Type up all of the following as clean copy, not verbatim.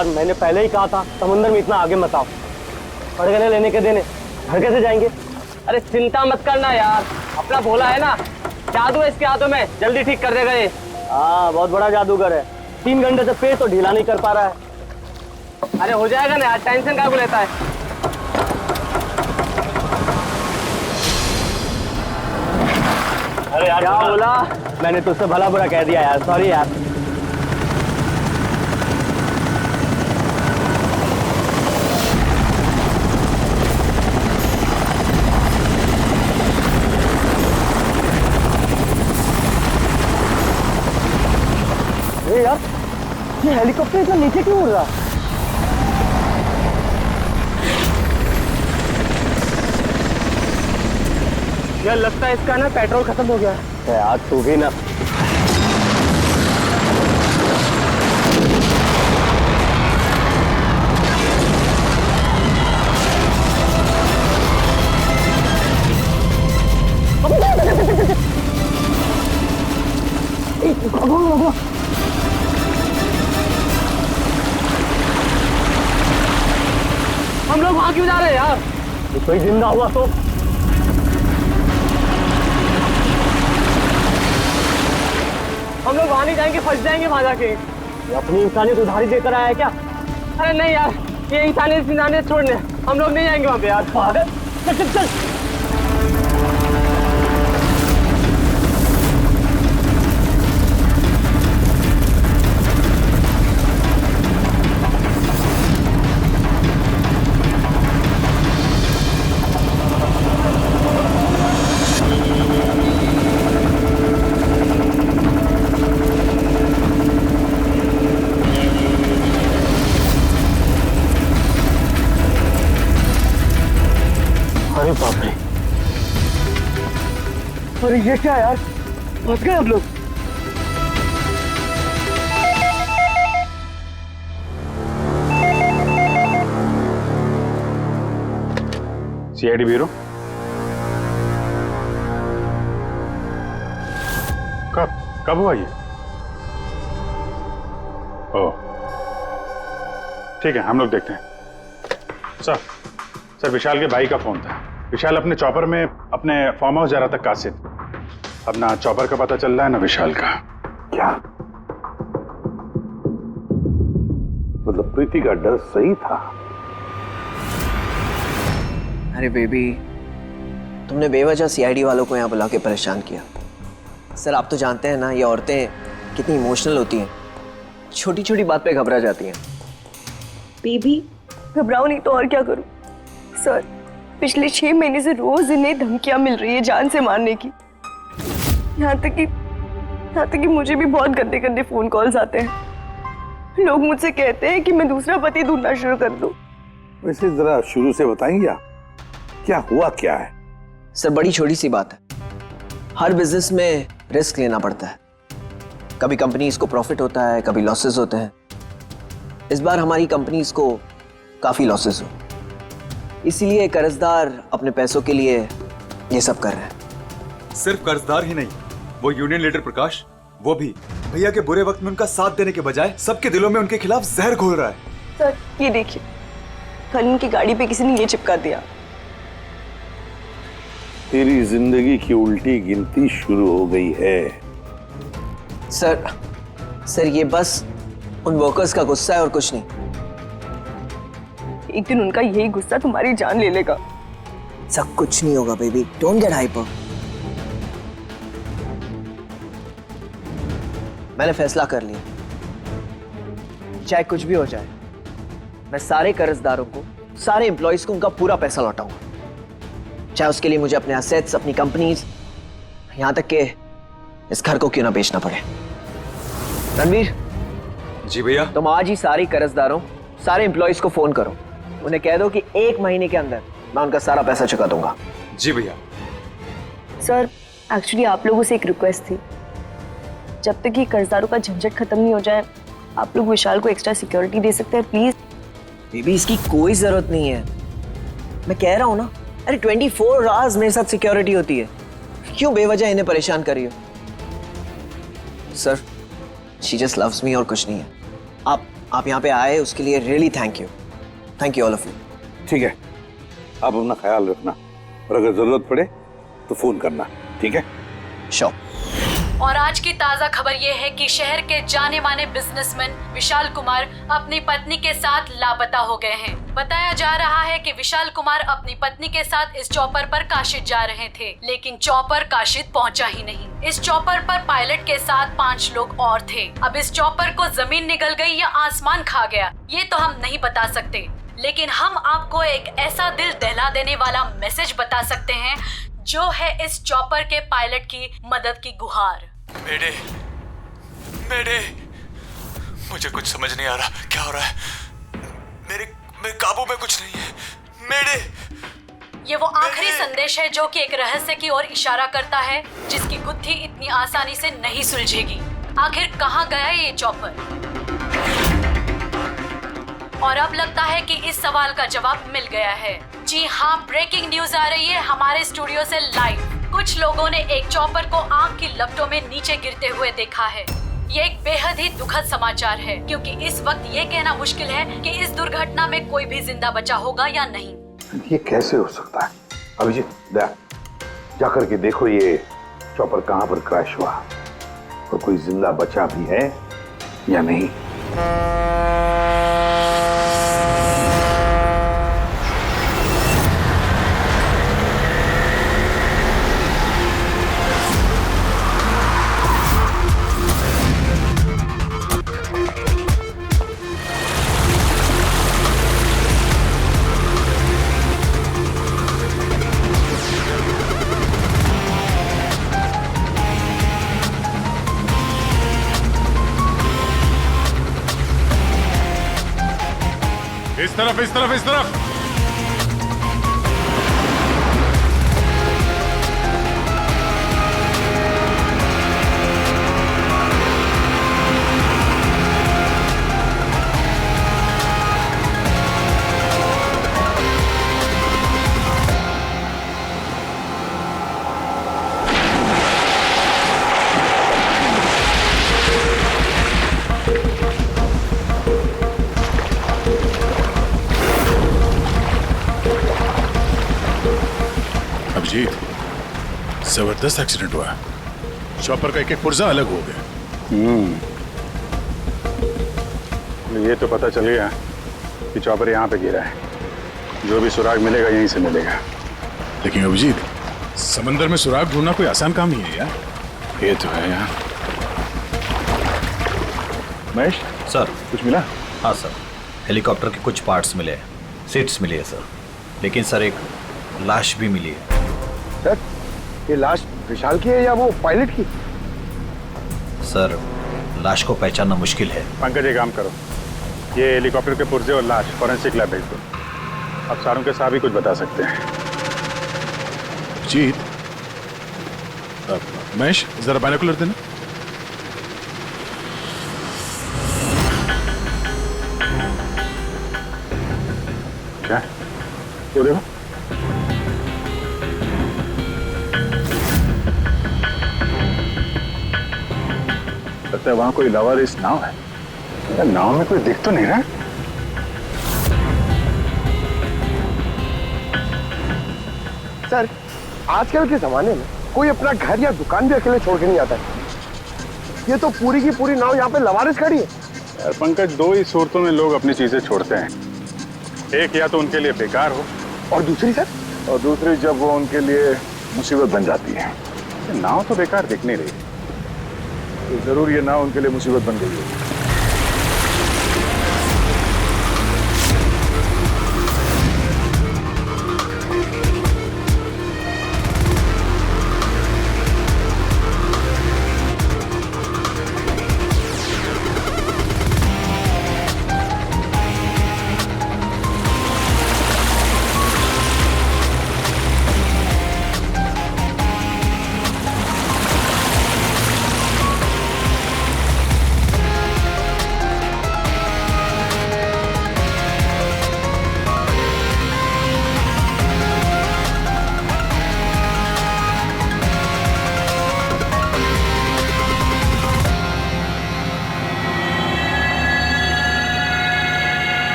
यार मैंने पहले ही कहा था समुद्र में इतना आगे मत आओ। पड़गने लेने के देने घर कैसे जाएंगे? अरे चिंता मत करना यार, अपना भोला है ना, जादू है इसके हाथों में, जल्दी ठीक कर देगा ये। हाँ बहुत बड़ा जादूगर है। 3 घंटे से पेट तो ढीला नहीं कर पा रहा है। अरे हो जाएगा ना यार, टेंशन काहे को लेता है। अरे यार क्या बोला? मैंने तुझसे भला बुरा कह दिया यार, सॉरी यार। अरे यार ये हेलीकॉप्टर इतना नीचे क्यों उड़ रहा है? यार लगता है इसका ना पेट्रोल खत्म हो गया। यार तू भी ना। हम लोग वहां क्यों जा रहे हैं यार? कोई जिंदा हुआ तो? हम लोग वहां नहीं जाएंगे, फंस जाएंगे वहां जाके। ये अपनी इंसानियत उधारी देकर आया है क्या? अरे नहीं यार, ये इंसानियत छोड़ने हम लोग नहीं जाएंगे वहां पे यार। पागल, चल चल चल। अरे बाप रे, अरे ये क्या यार, फंस गए हम लोग। सीआईडी ब्यूरो, कब हुआ ये? ओह ठीक है, हम लोग देखते हैं। सर विशाल के भाई का फोन था। विशाल अपने चॉपर में अपने फार्म हाउस जा रहा था कासिद। अब ना चॉपर का पता चल रहा है ना विशाल का। क्या मतलब प्रीति का डर सही था? अरे बेबी, तुमने बेवजह सीआईडी वालों को यहाँ बुला के परेशान किया। सर आप तो जानते हैं ना, ये औरतें कितनी इमोशनल होती हैं, छोटी छोटी बात पे घबरा जाती हैं। बेबी घबराओ नहीं तो और क्या करूं? सर पिछले 6 महीने से रोज इन्हें धमकियां मिल रही है जान से मारने की। यहाँ तक कि मुझे भी बहुत गंदे गंदे फोन कॉल्स आते हैं। लोग मुझसे कहते हैं कि मैं दूसरा पति ढूंढना शुरू कर दूं। वैसे जरा शुरू से बताएंगे क्या हुआ क्या है? सर बड़ी छोटी सी बात है, हर बिजनेस में रिस्क लेना पड़ता है। कभी कंपनीज को प्रॉफिट होता है, कभी लॉसेस होते हैं। इस बार हमारी कंपनीज को काफी लॉसेस हो, इसीलिए कर्जदार अपने पैसों के लिए ये सब कर रहे हैं। सिर्फ कर्जदार ही नहीं, वो यूनियन लीडर प्रकाश, वो भी भैया के बुरे वक्त में उनका साथ देने के बजाय सबके दिलों में उनके खिलाफ जहर घोल रहा है। सर ये देखिए, कल इनकी गाड़ी पे किसी ने ये चिपका दिया। तेरी जिंदगी की उल्टी गिनती शुरू हो गई है। सर ये बस उन वर्कर्स का गुस्सा है और कुछ नहीं। एक दिन उनका यही गुस्सा तुम्हारी जान ले लेगा। सब कुछ नहीं होगा बेबी, डोंट गेट हाइपर। मैंने फैसला कर लिया, चाहे कुछ भी हो जाए, मैं सारे कर्जदारों को, सारे एम्प्लॉइज को उनका पूरा पैसा लौटाऊंगा, चाहे उसके लिए मुझे अपने असेट्स, अपनी कंपनीज, यहां तक कि इस घर को क्यों ना बेचना पड़े। रणवीर जी भैया। तुम आज ही सारे कर्जदारों, सारे एम्प्लॉइज को फोन करो, उन्हें कह दो कि 1 महीने के अंदर मैं उनका सारा पैसा चुका दूंगा। जी भैया। सर एक्चुअली आप लोगों से एक रिक्वेस्ट थी, जब तक ये कर्जदारों का झंझट खत्म नहीं हो जाए, आप लोग विशाल को एक्स्ट्रा सिक्योरिटी दे सकते हैं प्लीज। बेबी इसकी कोई जरूरत नहीं है, मैं कह रहा हूं ना। अरे 24 आवर्स मेरे साथ सिक्योरिटी होती है, क्यों बेवजह इन्हें परेशान कर रही हो? Sir she just loves me और कुछ नहीं है। आप यहाँ पे आए उसके लिए really thank you all of you. ठीक है, आप अपना ख्याल रखना और अगर जरूरत पड़े तो फोन करना, ठीक है? श्योर। और आज की ताजा खबर ये है कि शहर के जाने माने बिजनेसमैन विशाल कुमार अपनी पत्नी के साथ लापता हो गए हैं। बताया जा रहा है कि विशाल कुमार अपनी पत्नी के साथ इस चॉपर पर काशिद जा रहे थे, लेकिन चॉपर काशिद पहुंचा ही नहीं। इस चॉपर पर पायलट के साथ 5 लोग और थे। अब इस चॉपर को जमीन निगल गई या आसमान खा गया, ये तो हम नहीं बता सकते, लेकिन हम आपको एक ऐसा दिल दहला देने वाला मैसेज बता सकते हैं जो है इस चॉपर के पायलट की मदद की गुहार। मेरे मुझे कुछ समझ नहीं आ रहा, क्या हो रहा है? मेरे काबू में कुछ नहीं है। ये वो आखिरी संदेश है जो कि एक रहस्य की ओर इशारा करता है, जिसकी गुत्थी इतनी आसानी से नहीं सुलझेगी। आखिर कहाँ गया ये चॉपर? और अब लगता है कि इस सवाल का जवाब मिल गया है। जी हाँ, ब्रेकिंग न्यूज आ रही है हमारे स्टूडियो से लाइव। कुछ लोगों ने एक चॉपर को आग की लपटों में नीचे गिरते हुए देखा है। ये एक बेहद ही दुखद समाचार है, क्योंकि इस वक्त ये कहना मुश्किल है कि इस दुर्घटना में कोई भी जिंदा बचा होगा या नहीं। ये कैसे हो सकता है? अभिजीत, जाकर के देखो ये चॉपर कहाँ पर क्रैश हुआ और कोई जिंदा बचा भी है या नहीं। इस तरफ। अभिजीत, जबरदस्त एक्सीडेंट हुआ। चॉपर का एक पुर्जा अलग हो गया। ये तो पता चल गया कि चॉपर यहाँ पे गिरा है। जो भी सुराग मिलेगा यहीं से मिलेगा। लेकिन अभिजीत, समंदर में सुराग ढूंढना कोई आसान काम नहीं है यार। ये तो है यार। महेश सर, कुछ मिला? हाँ सर, हेलीकॉप्टर के कुछ पार्ट्स मिले हैं, सीट्स मिली है सर। लेकिन सर एक लाश भी मिली है। सर, ये लाश विशाल की है या वो पायलट की? सर, लाश को पहचानना मुश्किल है। पंकज, एक काम करो, ये हेलीकॉप्टर के पुर्जे और लाश फॉरेंसिक लैब भेज दो। अब सारों के साथ भी कुछ बता सकते हैं। जीत, महेश जरा बाइनोकुलर देना। क्या ये देखो, लगता है वहां कोई लावारिस नाव है। यार, नाव में कोई दिख तो नहीं रहा। सर, आजकल के जमाने में कोई अपना घर या दुकान भी अकेले छोड़ के नहीं आता है। ये तो पूरी की पूरी नाव यहाँ पे लवारिस खड़ी है। यार पंकज, दो ही सूरतों में लोग अपनी चीजें छोड़ते हैं। एक या तो उनके लिए बेकार हो, और दूसरी सर? और दूसरी जब वो उनके लिए मुसीबत बन जाती है। ये नाव तो बेकार दिख नहीं रही, तो जरूर ये नाव उनके लिए मुसीबत बन गई है।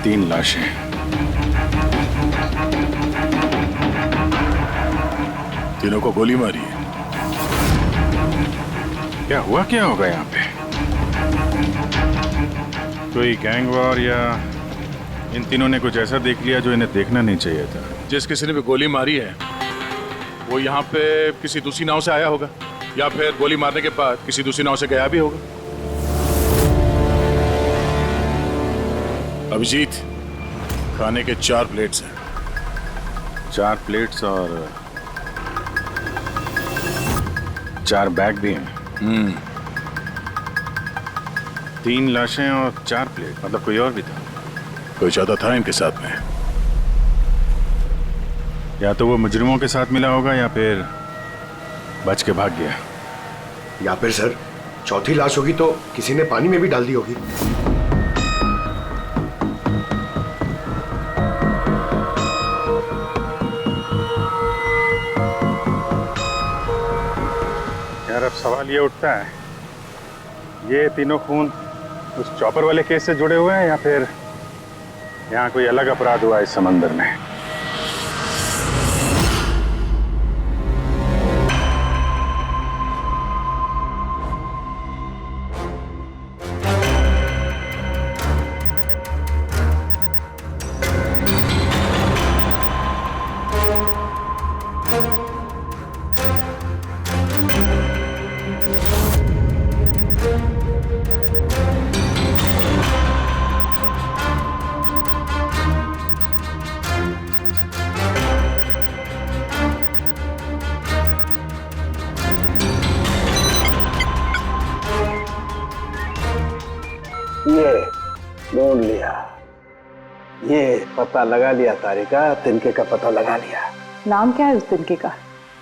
तीन लाशें। तीनों को गोली मारी है। क्या हुआ, क्या होगा यहाँ पे? कोई गैंग वॉर या इन तीनों ने कुछ ऐसा देख लिया जो इन्हें देखना नहीं चाहिए था। जिस किसी ने भी गोली मारी है वो यहाँ पे किसी दूसरी नाव से आया होगा या फिर गोली मारने के बाद किसी दूसरी नाव से गया भी होगा। अभिजीत, खाने के 4 प्लेट्स हैं। 4 प्लेट्स और 4 बैग भी हैं। 3 लाशें और 4 प्लेट, मतलब कोई और भी था। कोई ज्यादा था इनके साथ में। या तो वो मुजरिमों के साथ मिला होगा या फिर बच के भाग गया। या फिर सर चौथी लाश होगी तो किसी ने पानी में भी डाल दी होगी। यार अब सवाल ये उठता है, ये तीनों खून उस चॉपर वाले केस से जुड़े हुए हैं या फिर यहाँ कोई अलग अपराध हुआ इस समंदर में? ये ढूंढ लिया, ये पता लगा लिया तारिका, तिनके का पता लगा लिया। नाम क्या है उस तिनके का?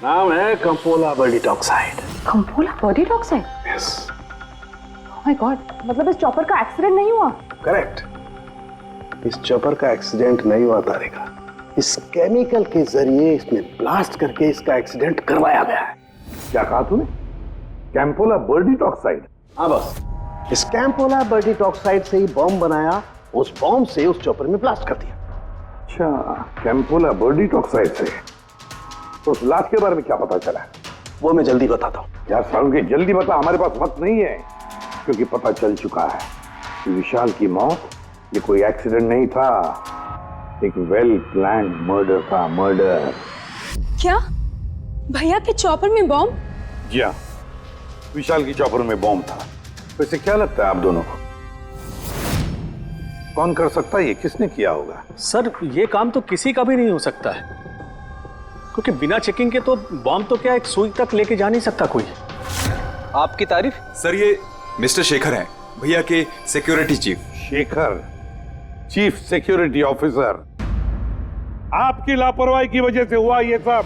नाम है कंपोला बर्डीटॉक्साइड। कंपोला बर्डीटॉक्साइड? यस। ओह माय गॉड, मतलब इस चॉपर का एक्सीडेंट नहीं हुआ? करेक्ट, इस चॉपर का एक्सीडेंट नहीं हुआ तारिका। इस केमिकल के जरिए इसमें ब्लास्ट करके इसका एक्सीडेंट करवाया गया है। क्या कहा तूने? कैंपोला बर्डीटॉक्साइड? हाँ बस, इस कैंपोला बर्डीटॉक्साइड से ही बॉम्ब बनाया, उस बॉम्ब से उस चॉपर में ब्लास्ट कर दिया। अच्छा, कैंपोला बर्डीटॉक्साइड से। तो उस लाश के बारे में क्या पता चला? वो मैं जल्दी बताता हूँ। यार सारुण के जल्दी बता, हमारे पास वक्त नहीं है, क्योंकि पता चल चुका है कि विशाल की मौत ये कोई एक्सीडेंट नहीं था, एक वेल प्लान्ड मर्डर था। मर्डर। क्या भैया के चॉपर में बॉम्ब? जी हाँ, विशाल की चॉपर में बॉम्ब था। वैसे क्या लगता है आप दोनों को, कौन कर सकता है? ये किसने किया होगा? सर ये काम तो किसी का भी नहीं हो सकता है, क्योंकि बिना चेकिंग के तो बॉम्ब तो क्या एक सुई तक लेके जा नहीं सकता कोई। आपकी तारीफ? सर ये मिस्टर शेखर हैं, भैया के security chief. Shekhar, chief security officer. आपकी लापरवाही की वजह से हुआ ये सब।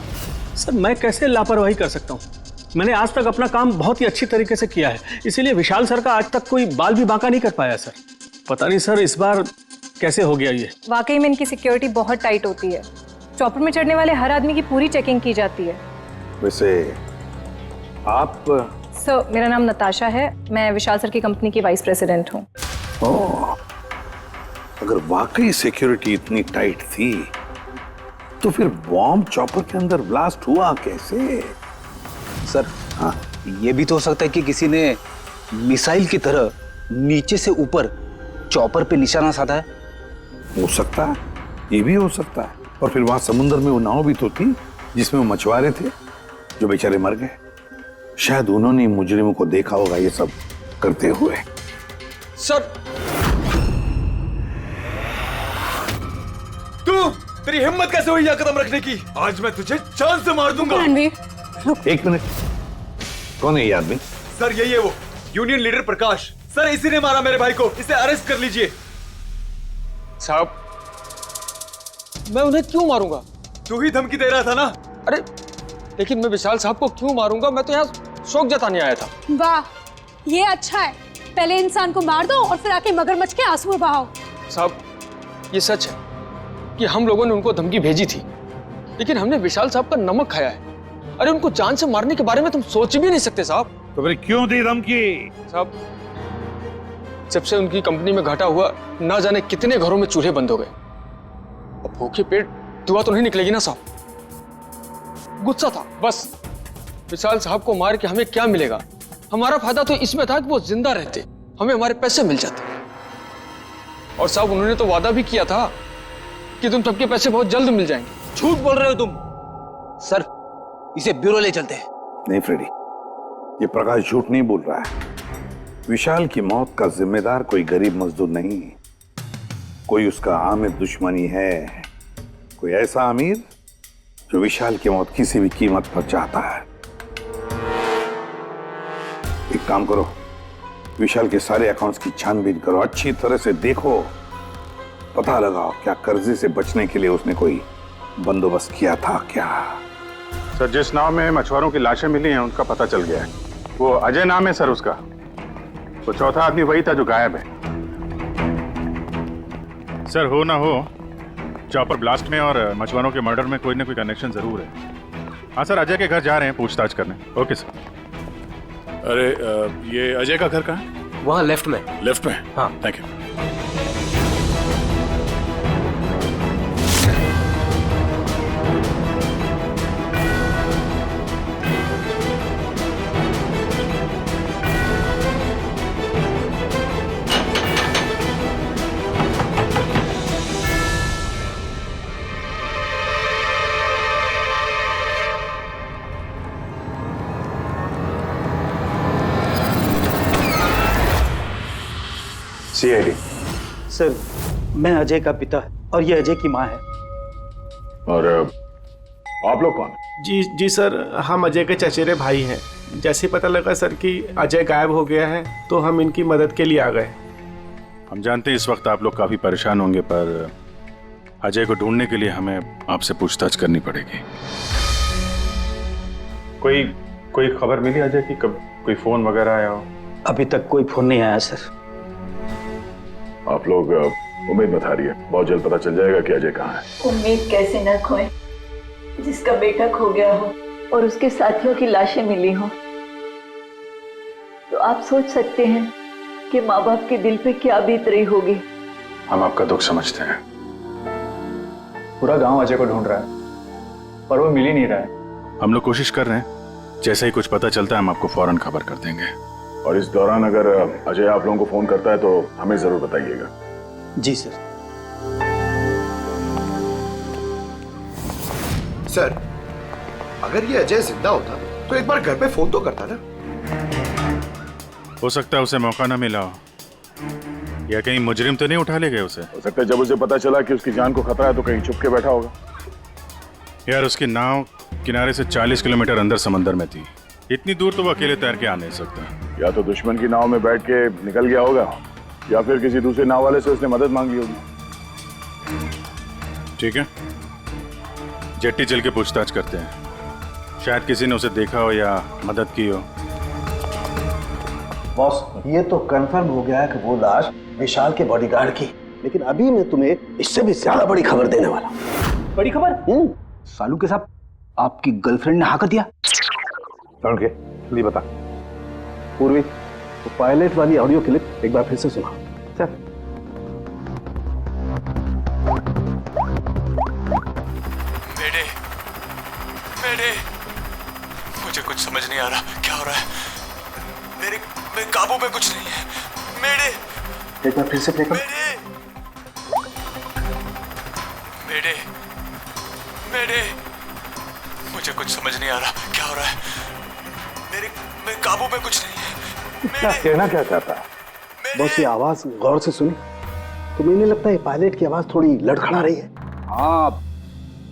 सर मैं कैसे लापरवाही कर सकता हूँ? मैंने आज तक अपना काम बहुत ही अच्छी तरीके से किया है, इसीलिए विशाल सर का आज तक कोई बाल भी बांका नहीं कर पाया सर। पता नहीं सर इस बार कैसे हो गया ये। वाकई में इनकी सिक्योरिटी बहुत टाइट होती है। चॉपर में चढ़ने वाले हर आदमी की पूरी चेकिंग की जाती है। वैसे आप? सर मेरा नाम नताशा है, मैं विशाल सर की कंपनी की वाइस प्रेसिडेंट हूँ। ओह, अगर वाकई सिक्योरिटी इतनी टाइट थी तो फिर बॉम्ब चॉपर के अंदर ब्लास्ट हुआ कैसे? सर हाँ, ये भी तो हो सकता है कि किसी ने मिसाइल की तरह नीचे से ऊपर चॉपर पे निशाना साधा है। हो सकता है, ये भी हो सकता है। और फिर वहां समुद्र में वो नाव भी तो थी जिसमें वो मछुआरे थे जो बेचारे मर गए। शायद उन्होंने मुजरिमों को देखा होगा ये सब करते हुए। सर तेरी हिम्मत कैसे हुई यह कदम रखने की? आज मैं तुझे जान से मार दूंगा। एक मिनट, कौन है ये आदमी? सर यही है वो यूनियन लीडर प्रकाश। सर इसी ने मारा मेरे भाई को, इसे अरेस्ट कर लीजिए। साहब मैं उन्हें क्यों मारूंगा? तू ही धमकी दे रहा था ना। अरे लेकिन मैं विशाल साहब को क्यों मारूंगा? मैं तो यहाँ शोक जताने आया था। वाह, ये अच्छा है। पहले इंसान को मार दो और फिर आके मगरमच्छ के आंसू बहाओ। साहब ये सच है कि हम लोगों ने उनको धमकी भेजी थी, लेकिन हमने विशाल साहब का नमक खाया है। अरे उनको जान से मारने के बारे में तुम सोच भी नहीं सकते साहब। तो फिर क्यों दी धमकी? साहब जब से उनकी कंपनी में घाटा हुआ, ना जाने कितने घरों में चूल्हे बंद हो गए। अब भूखे पेट दुआ तो नहीं निकलेगी ना साहब। गुस्सा था बस। विशाल साहब को मार के हमें क्या मिलेगा? हमारा फायदा तो इसमें था कि वो जिंदा रहते, हमें हमारे पैसे मिल जाते। और साहब उन्होंने तो वादा भी किया था कि तुम सबके पैसे बहुत जल्द मिल जाएंगे। झूठ बोल रहे हो तुम। सर, इसे ब्यूरो ले चलते हैं। नहीं फ्रेडी, ये प्रकाश झूठ नहीं बोल रहा है। विशाल की मौत का जिम्मेदार कोई गरीब मजदूर नहीं, कोई उसका आमिर दुश्मनी है, कोई ऐसा अमीर जो विशाल की मौत किसी भी कीमत पर चाहता है। एक काम करो, विशाल के सारे अकाउंट्स की छानबीन करो, अच्छी तरह से देखो, पता लगाओ क्या कर्जे से बचने के लिए उसने कोई बंदोबस्त किया था क्या। सर, जिस नाव में मछुआरों की लाशें मिली हैं उनका पता चल गया है। वो अजय नाम है सर उसका। वो चौथा आदमी वही था जो गायब है। सर, हो ना हो, चॉपर ब्लास्ट में और मछुआरों के मर्डर में कोई ना कोई कनेक्शन जरूर है। हाँ सर, अजय के घर जा रहे हैं पूछताछ करने। Okay sir. अरे ये अजय का घर कहाँ है? वहाँ लेफ्ट में। लेफ्ट में? हाँ। Thank you. सीआईडी। सर, मैं अजय का पिता और ये अजय की माँ है। और आप लोग कौन? जी सर, हम अजय के चचेरे भाई हैं। जैसे पता लगा सर कि अजय गायब हो गया है तो हम इनकी मदद के लिए आ गए। हम जानते हैं इस वक्त आप लोग काफी परेशान होंगे, पर अजय को ढूंढने के लिए हमें आपसे पूछताछ करनी पड़ेगी। कोई खबर मिली अजय की? कब कोई फोन वगैरह आया हो? अभी तक कोई फोन नहीं आया सर। आप लोग उम्मीद मत हारिए, बहुत जल्द पता चल जाएगा कि अजय कहाँ है। उम्मीद कैसे न खोए, जिसका बेटा खो गया हो और उसके साथियों की लाशें मिली हो, तो आप सोच सकते हैं कि माँ बाप के दिल पे क्या बीत रही होगी। हम आपका दुख समझते हैं। पूरा गांव अजय को ढूंढ रहा है पर वो मिल ही नहीं रहा है। हम लोग कोशिश कर रहे हैं, जैसे ही कुछ पता चलता है हम आपको फौरन खबर कर देंगे। और इस दौरान अगर अजय आप लोगों को फोन करता है तो हमें जरूर बताइएगा। जी सर। सर, अगर ये अजय जिंदा होता तो एक बार घर पे फोन तो करता ना। हो सकता है उसे मौका ना मिला हो, या कहीं मुजरिम तो नहीं उठा ले गए उसे। हो सकता है जब उसे पता चला कि उसकी जान को खतरा है तो कहीं छुप के बैठा होगा। यार, उसकी नाव किनारे से 40 किलोमीटर अंदर समंदर में थी। इतनी दूर तो वो अकेले तैर के आ नहीं सकता। या तो दुश्मन की नाव में बैठ के निकल गया होगा, या फिर किसी दूसरे नाव वाले से उसने मदद मांगी होगी। ठीक है, जेट्टी चल के पूछताछ करते हैं। शायद किसी ने उसे देखा हो या मदद की हो। बॉस, ये तो कंफर्म हो गया है कि वो लाश विशाल के बॉडीगार्ड की, लेकिन अभी मैं तुम्हें इससे भी ज्यादा बड़ी खबर देने वाला हूं। बड़ी खबर? सालू के साथ आपकी गर्लफ्रेंड ने हाँ कर दिया? के जल्दी बता। पूर्वी, वो पायलट वाली ऑडियो क्लिप एक बार फिर से सुना। चल। मेरे मुझे कुछ समझ नहीं आ रहा क्या हो रहा है। मेरे काबू में कुछ नहीं है। एक बार फिर से प्ले कर। मुझे कुछ समझ नहीं आ रहा क्या हो रहा है। मेरे काबू में कुछ नहीं है। क्या कहना क्या चाहता है? बस ये आवाज गौर से सुनी तो मैंने लगता है पायलट की आवाज थोड़ी लड़खड़ा रही है। हाँ,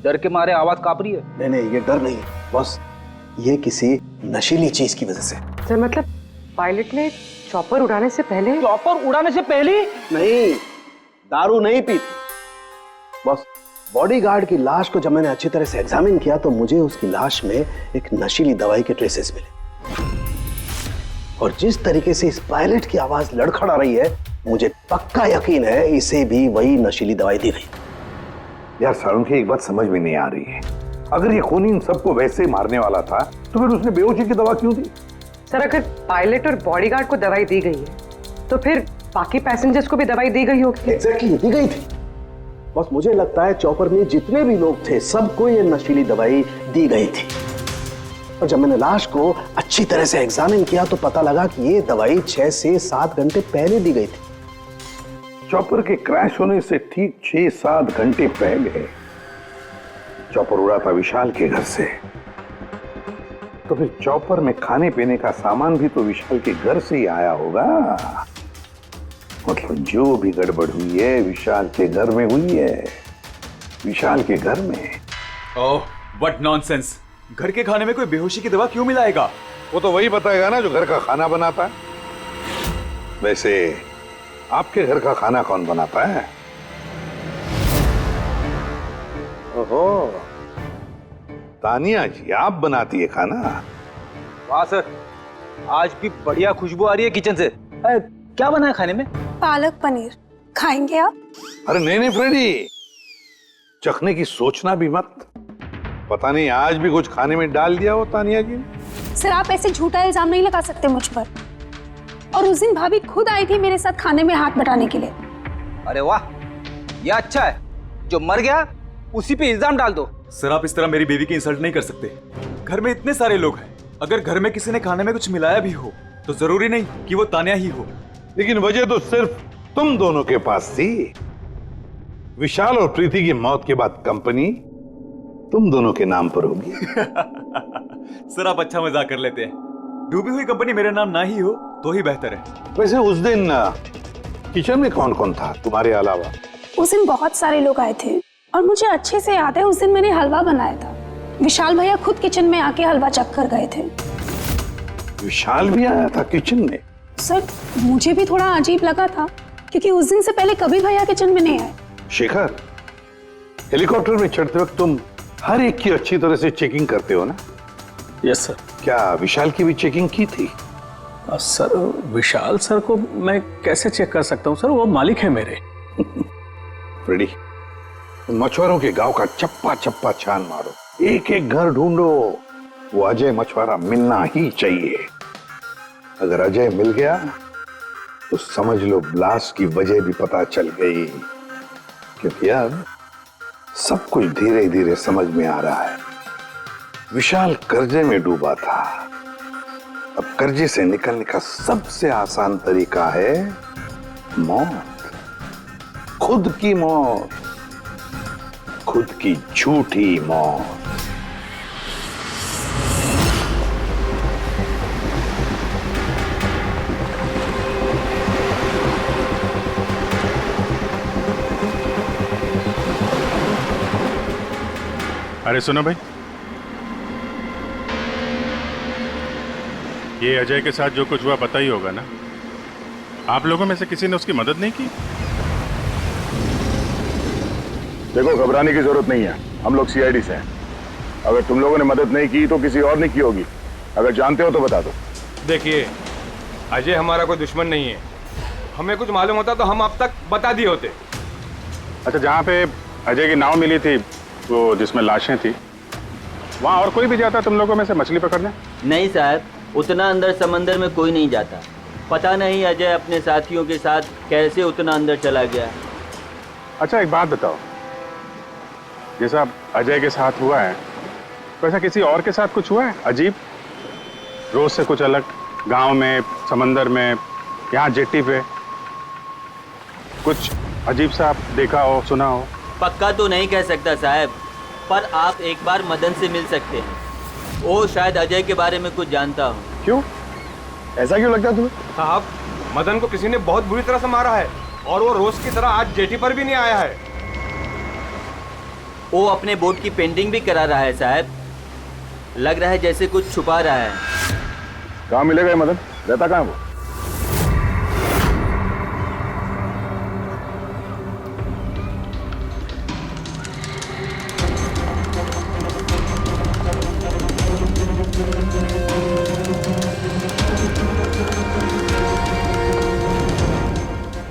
डर के मारे आवाज कांप रही है। नहीं, ये डर नहीं है बस, ये किसी नशीली चीज की वजह से। सर, मतलब पायलट ने चॉपर उड़ाने से पहले? चॉपर उड़ाने से पहले? नहीं, दारू नहीं पी थी। बस बॉडीगार्ड की लाश को जब मैंने अच्छी तरह से एग्जामिन किया तो मुझे उसकी लाश में एक नशीली दवाई के ट्रेसेस मिले, और जिस तरीके से इस पायलट की आवाज लड़खड़ा रही है मुझे पक्का यकीन है इसे भी वही नशीली दवाई दी गई। यार सारुण की एक बात समझ में नहीं आ रही है, अगर ये खूनी इन सबको वैसे मारने वाला था तो फिर उसने बेहोशी की दवा क्यों दी? सर, अगर पायलट और बॉडीगार्ड को दवाई दी गई है तो फिर बाकी पैसेंजर्स को भी दवाई दी गई होगी। एग्जैक्टली, दी गई थी। बस मुझे लगता है चॉपर में जितने भी लोग थे सबको ये नशीली दवाई दी गई थी। और जब मैंने लाश को अच्छी तरह से एग्जामिन किया तो पता लगा कि ये दवाई 6 से 7 घंटे पहले दी गई थी। चॉपर के क्रैश होने से ठीक 6-7 घंटे पहले चॉपर उड़ा था विशाल के घर से। तो फिर चॉपर में खाने पीने का सामान भी तो विशाल के घर से ही आया होगा। मतलब जो भी गड़बड़ हुई है विशाल के घर में हुई है, विशाल के घर में। ओह, व्हाट नॉनसेंस। घर के खाने में कोई बेहोशी की दवा क्यों मिलाएगा? वो तो वही बताएगा ना जो घर का खाना बनाता है। वैसे आपके घर का खाना कौन बनाता है? ओहो, तानिया जी आप बनाती है खाना? वाह सर, आज भी बढ़िया खुशबू आ रही है किचन से। क्या बना है खाने में? पालक पनीर। खाएंगे आप? अरे नहीं नहीं फ्रेडी, चखने की सोचना भी मत। पता नहीं आज भी कुछ खाने में डाल दिया हो तानिया जी ने। सर आप ऐसे झूठा इल्जाम नहीं लगा सकते मुझ पर। और उस दिन भाभी खुद आई थी मेरे साथ खाने में हाथ बटाने के लिए। अरे वाह, ये अच्छा है, जो मर गया उसी पे इल्जाम डाल दो। सर आप इस तरह मेरी बीवी की इंसल्ट नहीं कर सकते। घर में इतने सारे लोग हैं, अगर घर में किसी ने खाने में कुछ मिलाया भी हो तो जरूरी नहीं कि वो तानिया ही हो। लेकिन वजह तो सिर्फ तुम दोनों के पास थी। विशाल और प्रीति की मौत के बाद कंपनी तुम दोनों के नाम पर होगी। सर आप अच्छा मजाक कर लेते हैं। डूबी हुई कंपनी मेरे नाम ना ही हो तो ही बेहतर है। वैसे उस दिन किचन में कौन कौन था तुम्हारे अलावा? उस दिन बहुत सारे लोग आए थे और मुझे अच्छे से याद है उस दिन मैंने हलवा बनाया था। विशाल भैया खुद किचन में आके हलवा चख कर गए थे। विशाल भी आया था किचन में? सर मुझे भी थोड़ा अजीब लगा था क्योंकि उस दिन से पहले कभी भैया किचन में नहीं आए। शेखर, हेलीकॉप्टर में चढ़ते वक्त तुम हर एक की अच्छी तरह से चेकिंग करते हो ना? Yes sir. क्या विशाल की भी चेकिंग की थी? सर विशाल सर को मैं कैसे चेक कर सकता हूँ सर, वो मालिक है मेरे। फ्रेडी, मछुआरों के गांव का चप्पा चप्पा छान मारो, एक एक घर ढूंढो। वो अजय मछुआरा मिलना ही चाहिए। अगर अजय मिल गया तो समझ लो ब्लास्ट की वजह भी पता चल गई। क्योंकि अब सब कुछ धीरे धीरे समझ में आ रहा है। विशाल कर्जे में डूबा था। अब कर्जे से निकलने का सबसे आसान तरीका है मौत। खुद की मौत, खुद की झूठी मौत। अरे सुनो भाई, ये अजय के साथ जो कुछ हुआ पता ही होगा ना? आप लोगों में से किसी ने उसकी मदद नहीं की? देखो घबराने की जरूरत नहीं है, हम लोग सीआईडी से हैं। अगर तुम लोगों ने मदद नहीं की तो किसी और ने की होगी। अगर जानते हो तो बता दो। देखिए, अजय हमारा कोई दुश्मन नहीं है। हमें कुछ मालूम होता तो हम अब तक बता दिए होते। अच्छा, जहाँ पे अजय की नाव मिली थी, वो जिसमें लाशें थी, वहाँ और कोई भी जाता तुम लोगों में से मछली पकड़ने? नहीं साहब, उतना अंदर समंदर में कोई नहीं जाता। पता नहीं अजय अपने साथियों के साथ कैसे उतना अंदर चला गया। अच्छा एक बात बताओ, जैसा अजय के साथ हुआ है वैसा किसी और के साथ कुछ हुआ है अजीब, रोज से कुछ अलग? गांव में, समंदर में, यहाँ जेट्टी पे कुछ अजीब सा देखा हो, सुना हो? पक्का तो नहीं कह सकता साहब, पर आप एक बार मदन से मिल सकते हैं। वो शायद अजय के बारे में कुछ जानता हो। क्यों? ऐसा क्यों लगता है तुम्हें? साहब, मदन को किसी ने बहुत बुरी तरह से मारा है और वो रोज की तरह आज जेटी पर भी नहीं आया है। वो अपने बोट की पेंटिंग भी करा रहा है साहब। लग रहा है जैसे कुछ छुपा रहा है। कहाँ मिलेगा ये मदन? रहता कहाँ वो?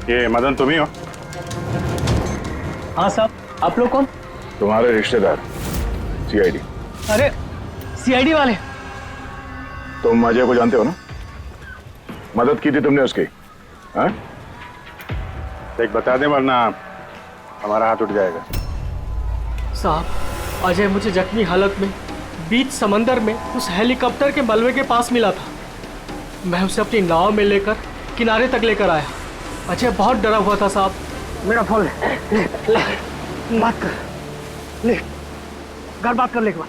ये मदन तुम ही हो? हाँ साहब, आप लोग कौन? तुम्हारे रिश्तेदार, सीआईडी। अरे सीआईडी वाले? तुम अजय को जानते हो ना? मदद की थी तुमने उसकी, हाँ? देख बता दे वरना हमारा हाथ उठ जाएगा। साहब, अजय मुझे जख्मी हालत में बीच समंदर में उस हेलीकॉप्टर के मलबे के पास मिला था। मैं उसे अपनी नाव में लेकर किनारे तक लेकर आया। अजय बहुत डरा हुआ था साहब। मेरा फोन ले बात कर, ले घर बात कर ले एक बार।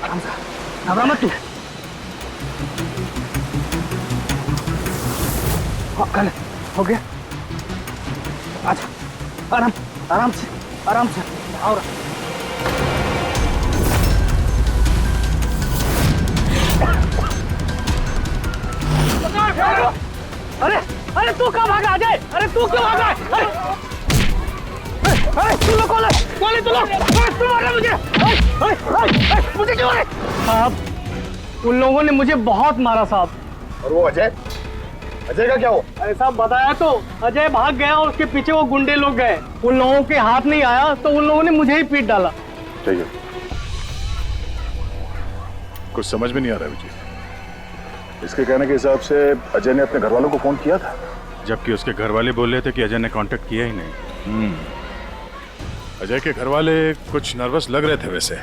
आराम से, घबरा मत तू। हाँ कर ले, हो गया। अच्छा आराम आराम से आराम से और अरे अरे तू कहाँ भागा अजय? अरे तू क्यों भागा? अरे तू लोग कौन है तू लोग? तू मारा मुझे? मुझे क्यों मारे? साहब उन लोगों ने मुझे बहुत मारा साहब। और वो अजय? अजय का क्या हो? अरे साहब बताया तो, अजय भाग गया और उसके पीछे वो गुंडे लोग गए। उन लोगों के हाथ नहीं आया तो उन लोगों ने मुझे ही पीट डाला। ठीक है, कुछ समझ में नहीं आ रहा विजय। इसके कहने के हिसाब से अजय ने अपने घर वालों को फोन किया था, जबकि उसके घर वाले बोल रहे थे कि अजय ने कांटेक्ट किया ही नहीं। अजय के घर वाले कुछ नर्वस लग रहे थे वैसे,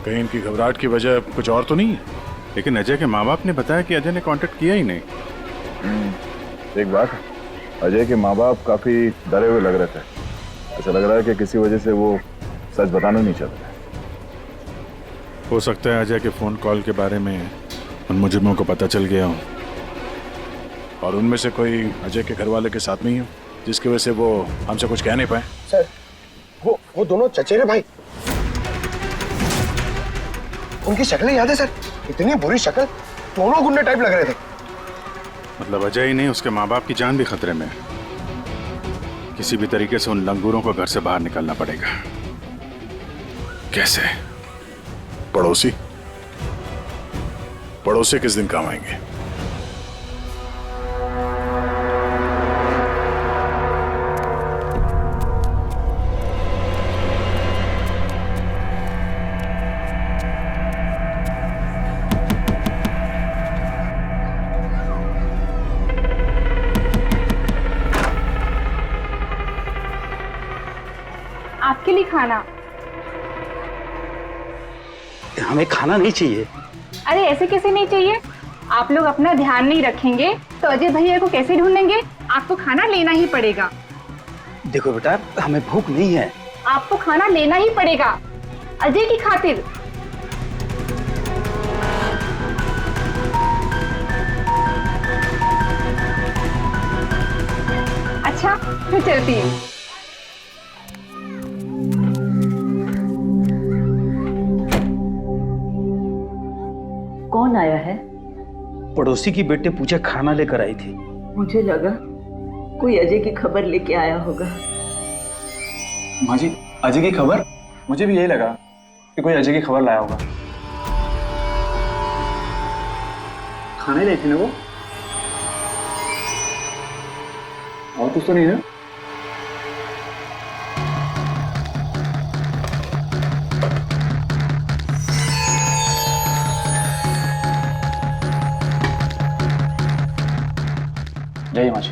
कहीं इनकी घबराहट की वजह कुछ और तो नहीं है। लेकिन अजय के माँ बाप ने बताया कि अजय ने कांटेक्ट किया ही नहीं। एक बात, अजय के माँ बाप काफी डरे हुए लग रहे थे। ऐसा लग रहा है कि किसी वजह से वो सच बताना नहीं चाहते। हो सकता है अजय के फोन कॉल के बारे में उन मुजरिमों को पता चल गया हो और उनमें से कोई अजय के घर वाले के साथ में ही हो, जिसकी वजह से वो हमसे कुछ कह नहीं पाए। सर वो दोनों चचेरे भाई, उनकी शक्लें याद है सर? इतनी बुरी शक्ल, दोनों गुंडे टाइप लग रहे थे। मतलब अजय ही नहीं, उसके माँ बाप की जान भी खतरे में है। किसी भी तरीके से उन लंगूरों को घर से बाहर निकालना पड़ेगा। कैसे? पड़ोसी किस दिन काम आएंगे? आपके लिए खाना। हमें खाना नहीं चाहिए। अरे ऐसे कैसे नहीं चाहिए? आप लोग अपना ध्यान नहीं रखेंगे तो अजय भैया को कैसे ढूंढेंगे? आपको खाना लेना ही पड़ेगा। देखो बेटा, हमें भूख नहीं है। आपको खाना लेना ही पड़ेगा अजय की खातिर। अच्छा मैं चलती हूँ। कौन आया है? पड़ोसी की बेटे पूजा खाना लेकर आई थी। मुझे लगा कोई अजय की खबर लेके आया होगा। माँ जी, अजय की खबर? मुझे भी यही लगा कि कोई अजय की खबर लाया होगा। खाने लाई थी ना वो? और कुछ तो नहीं है? जय माँ जी।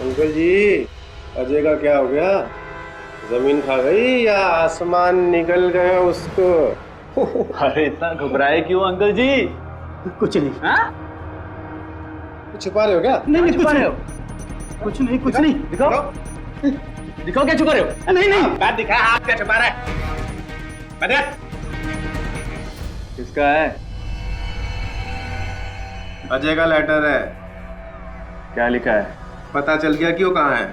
अंकल जी, अजय का क्या हो गया? जमीन खा गई या आसमान निकल गया उसको? अरे इतना घबराए क्यों अंकल जी? कुछ नहीं। हाँ? कुछ छुपा रहे हो क्या? नहीं छुपा रहे हो। कुछ नहीं। दिखाओ क्या छुपा रहे हो? नहीं बात दिखा, आप क्या छुपा रहे हैं? किसका है? अजय का लेटर है। क्या लिखा है? पता चल गया कि वो कहाँ है।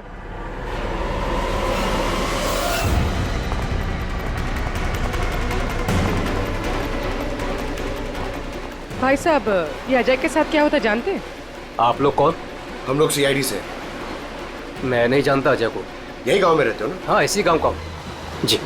भाई साहब, ये अजय के साथ क्या होता जानते हैं? आप लोग कौन? हम लोग सीआईडी से। मैं नहीं जानता अजय को। यही गांव में रहते हो ना? हाँ, इसी गांव का। जी।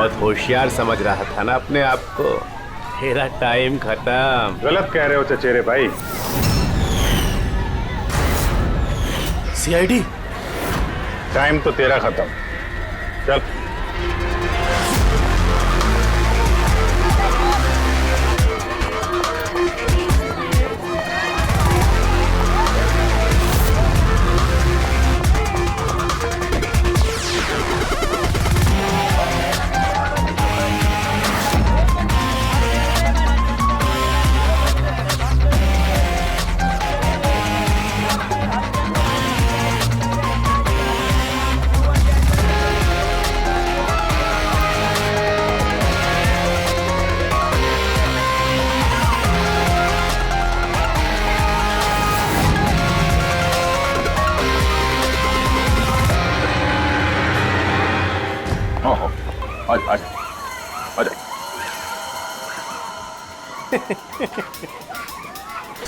बहुत होशियार समझ रहा था ना अपने आप को। तेरा टाइम खत्म। गलत कह रहे हो चचेरे भाई। सीआईडी टाइम तो तेरा खत्म। चल।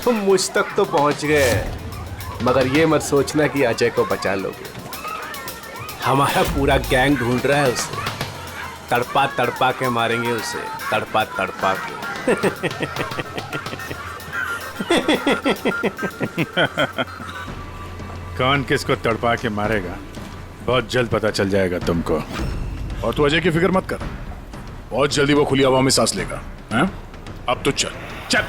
तुम मुझ तक तो पहुंच गए, मगर ये मत सोचना कि अजय को बचा लोगे। हमारा पूरा गैंग ढूंढ रहा है उसे। तड़पा तड़पा के मारेंगे उसे, तड़पा तड़पा के। कौन किसको तड़पा के मारेगा बहुत जल्द पता चल जाएगा तुमको। और तू अजय की फिक्र मत कर, बहुत जल्दी वो खुली हवा में सांस लेगा। हैं? अब तो चल चल।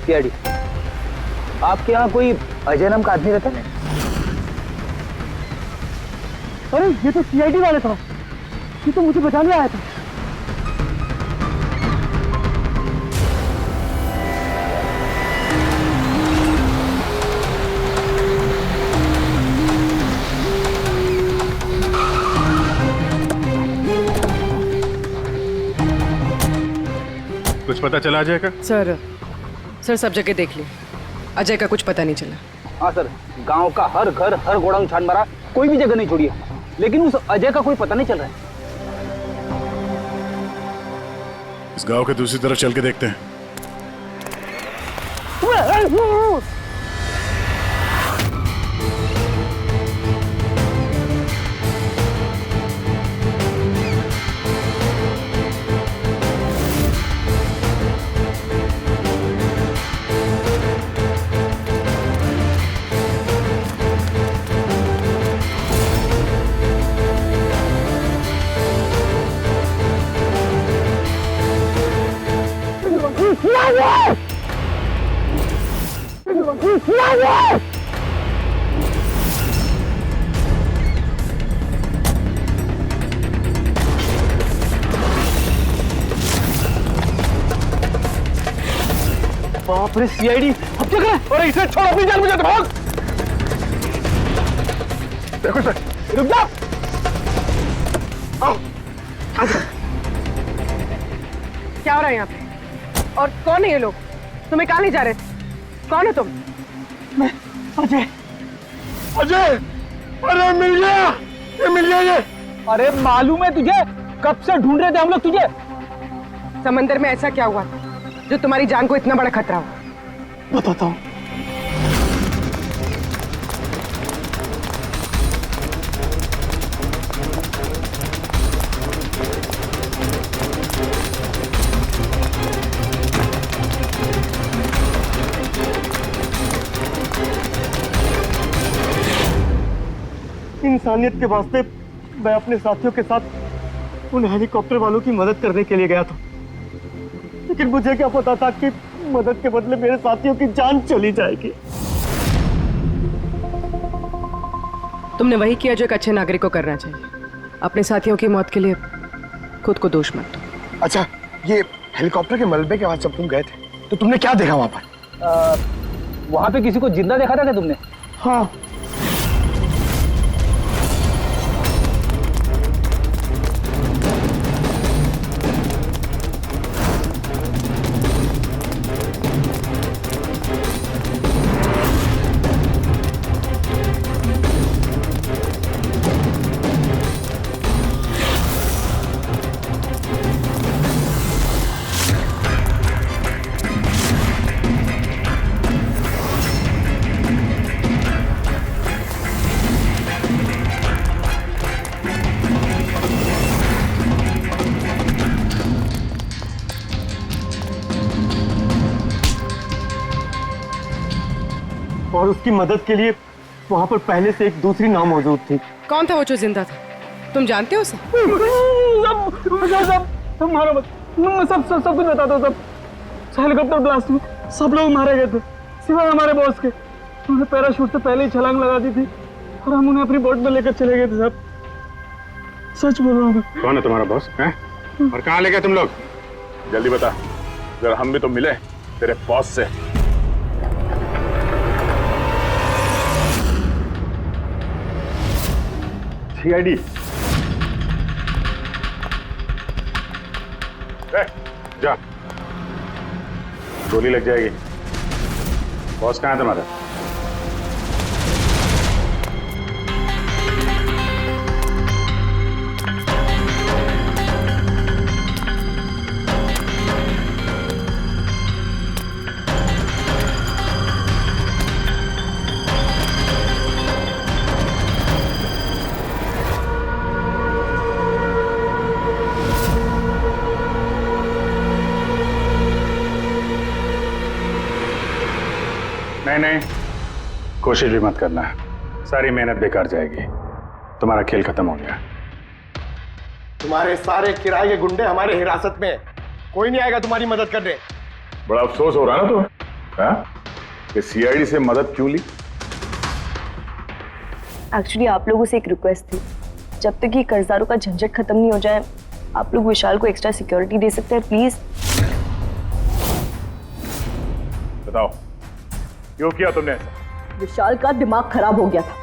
सीआईडी, आपके यहाँ कोई अजय नाम का आदमी रहता है? अरे ये तो सीआईडी वाला था, ये तो मुझे बचाने आया था। कुछ पता चला अजय का? सर सब जगह देख ली, अजय का कुछ पता नहीं चला। हाँ सर, गांव का हर घर हर गोडाउन छान मारा, कोई भी जगह नहीं छोड़ी है, लेकिन उस अजय का कोई पता नहीं चल रहा है। इस गांव के दूसरी तरफ चल के देखते हैं। बाप रे सीआईडी, अब क्या करें? अरे इसे छोड़, अपनी जान बचा, भाग। देखो सर, रुक जा। आओ, आजा। क्या हो रहा है यहाँ पे? और कौन है ये लोग? तुम्हें कहाँ ले जा रहे थे? कौन है तुम? मैं अजय। अजय, अरे मिल गया, ये मिल गया ये। अरे मालूम है तुझे, कब से ढूंढ रहे थे हम लोग तुझे। समंदर में ऐसा क्या हुआ जो तुम्हारी जान को इतना बड़ा खतरा हो? बताता हूँ। इंसानियत के वास्ते मैं अपने साथियों के साथ उन हेलीकॉप्टर वालों की मदद करने के लिए गया था, लेकिन मुझे क्या पता था कि मदद के बदले मेरे साथियों की जान चली जाएगी। तुमने वही किया जो एक अच्छे नागरिक को करना चाहिए। अपने साथियों की मौत के लिए खुद को दोष मत दो। अच्छा, ये हेलीकॉप्टर के मलबे के बाद जब तुम गए थे तो तुमने क्या देखा वहां पर? वहां पे किसी को जिंदा देखा था क्या तुमने? हाँ। और उसकी मदद के लिए वहां पर पहले से एक दूसरी नाव मौजूद थी। कौन था वो जो जिंदा था? तुम जानते हो उसे? सब कुछ बता दो। सब हेलीकॉप्टर ब्लास्ट में सब लोग मारे गए थे सिवाय हमारे बॉस के। उन्होंने पैराशूट से पहले ही छलांग लगा दी थी और हम उन्हें अपनी बोट में लेकर चले गए थे। सब सच बोल रहा हूँ। कौन है तुम्हारा बॉस है? और कहाँ ले गए तुम लोग? जल्दी बता, जरा हम भी तो मिले तेरे बॉस से। सीआईडी जा, गोली लग जाएगी। बॉस कहाँ है तुम्हारा? नहीं, कोशिश भी मत करना, सारी मेहनत बेकार जाएगी। तुम्हारा खेल खत्म हो गया। तुम्हारे सारे किराए के गुंडे हमारे हिरासत में, कोई नहीं आएगा तुम्हारी मदद करने। बड़ा अफसोस हो रहा ना तुम्हें कि सीआईडी से मदद क्यों ली? एक्चुअली आप लोगों से एक रिक्वेस्ट थी, जब तक ये कर्जदारों का झंझट खत्म नहीं हो जाए आप लोग विशाल को एक्स्ट्रा सिक्योरिटी दे सकते हैं प्लीज। बताओ क्यों किया तुमने ऐसा? विशाल का दिमाग खराब हो गया था।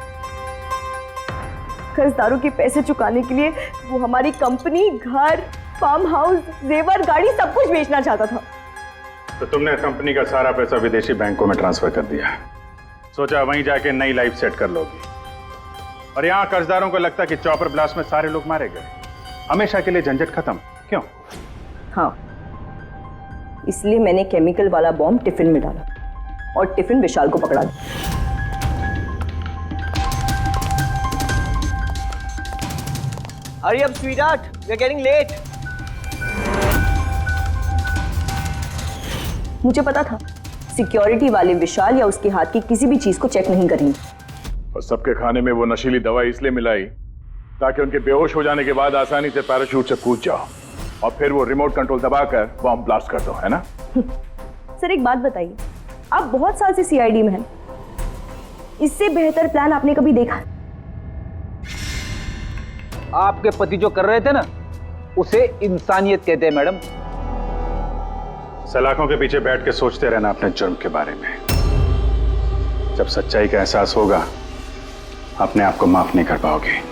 कर्जदारों के पैसे चुकाने के लिए वो हमारी कंपनी, घर, फार्म हाउस, जेवर, गाड़ी सब कुछ बेचना चाहता था। तो तुमने कंपनी का सारा पैसा विदेशी बैंकों में ट्रांसफर कर दिया, सोचा वहीं जाके नई लाइफ सेट कर लोगी। और यहाँ कर्जदारों को लगता कि चॉपर ब्लास्ट में सारे लोग मारे गए, हमेशा के लिए झंझट खत्म। क्यों? हाँ, इसलिए मैंने केमिकल वाला बॉम्ब टिफिन में डाला और टिफिन विशाल को पकड़ा दिया। Hurry up, sweetheart. We're getting late. मुझे पता था सिक्योरिटी वाले विशाल या उसके हाथ की किसी भी चीज को चेक नहीं करेंगे। और सबके खाने में वो नशीली दवाई इसलिए मिलाई ताकि उनके बेहोश हो जाने के बाद आसानी से पैराशूट से कूद जाओ और फिर वो रिमोट कंट्रोल दबाकर बॉम्ब ब्लास्ट कर दो, है ना? सर एक बात बताइए, आप बहुत साल से सीआईडी में हैं, इससे बेहतर प्लान आपने कभी देखा? आपके पति जो कर रहे थे ना, उसे इंसानियत कहते हैं मैडम। सलाखों के पीछे बैठ के सोचते रहना अपने जुर्म के बारे में। जब सच्चाई का एहसास होगा अपने आप को माफ नहीं कर पाओगे।